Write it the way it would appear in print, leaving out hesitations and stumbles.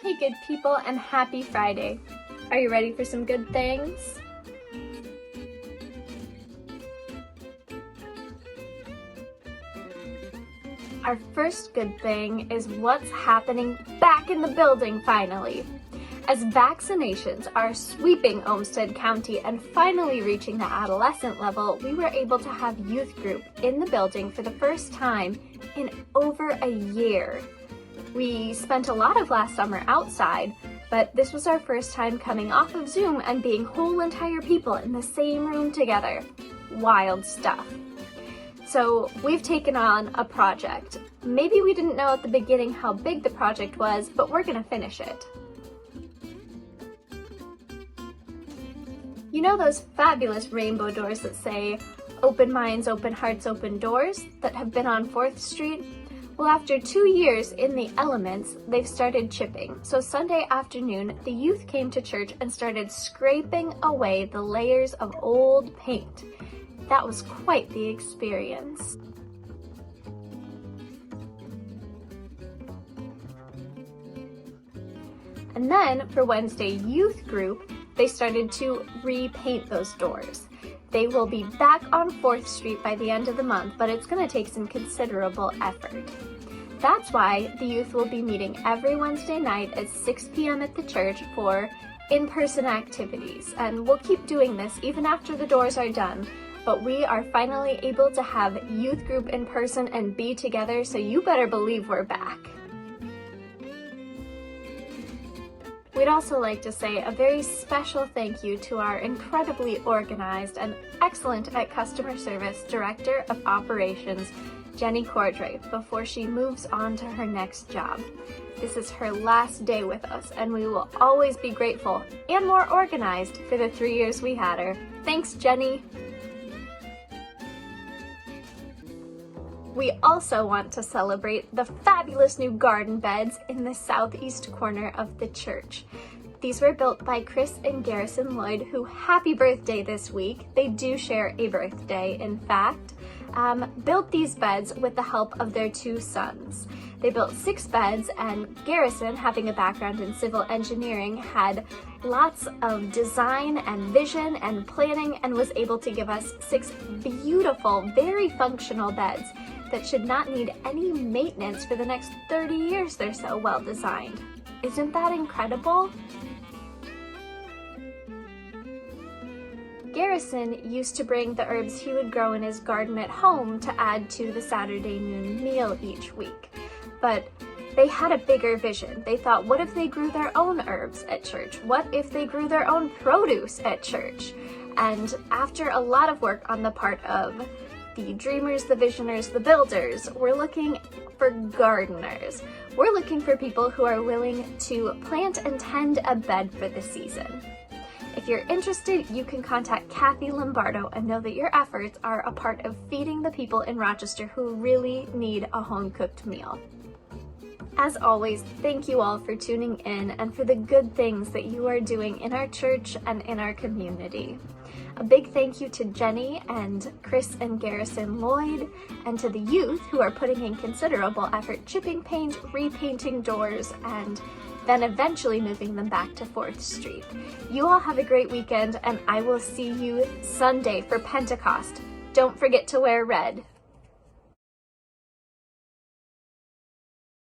Hey good people, and happy Friday. Are you ready for some good things? Our first good thing is what's happening back in the building finally. As vaccinations are sweeping Olmsted County and finally reaching the adolescent level, we were able to have youth group in the building for the first time in over a year. We spent a lot of last summer outside, but this was our first time coming off of Zoom and being whole entire people in the same room together. Wild stuff. So we've taken on a project. Maybe we didn't know at the beginning how big the project was, but we're gonna finish it. You know those fabulous rainbow doors that say, "Open minds, open hearts, open doors," that have been on 4th Street? Well, after 2 years in the elements, they've started chipping. So Sunday afternoon, the youth came to church and started scraping away the layers of old paint. That was quite the experience. And then for Wednesday youth group, they started to repaint those doors. They will be back on 4th Street by the end of the month, but it's going to take some considerable effort. That's why the youth will be meeting every Wednesday night at 6 p.m. at the church for in-person activities. And we'll keep doing this even after the doors are done, but we are finally able to have youth group in person and be together, so you better believe we're back. We'd also like to say a very special thank you to our incredibly organized and excellent at customer service Director of Operations, Jenny Cordray, before she moves on to her next job. This is her last day with us, and we will always be grateful and more organized for the 3 years we had her. Thanks, Jenny. We also want to celebrate the fabulous new garden beds in the southeast corner of the church. These were built by Chris and Garrison Lloyd, who happy birthday this week. They do share a birthday, in fact. Built these beds with the help of their 2 sons. They built 6 beds, and Garrison, having a background in civil engineering, had lots of design and vision and planning and was able to give us 6 beautiful, very functional beds that should not need any maintenance for the next 30 years. They're so well designed. Isn't that incredible? Garrison used to bring the herbs he would grow in his garden at home to add to the Saturday noon meal each week. But they had a bigger vision. They thought, what if they grew their own herbs at church? What if they grew their own produce at church? And after a lot of work on the part of the dreamers, the visioners, the builders, we're looking for gardeners. We're looking for people who are willing to plant and tend a bed for the season. If you're interested, you can contact Kathy Lombardo and know that your efforts are a part of feeding the people in Rochester who really need a home-cooked meal. As always, thank you all for tuning in and for the good things that you are doing in our church and in our community. A big thank you to Jenny and Chris and Garrison Lloyd, and to the youth who are putting in considerable effort chipping paint, repainting doors, and then eventually moving them back to 4th Street. You all have a great weekend, and I will see you Sunday for Pentecost. Don't forget to wear red.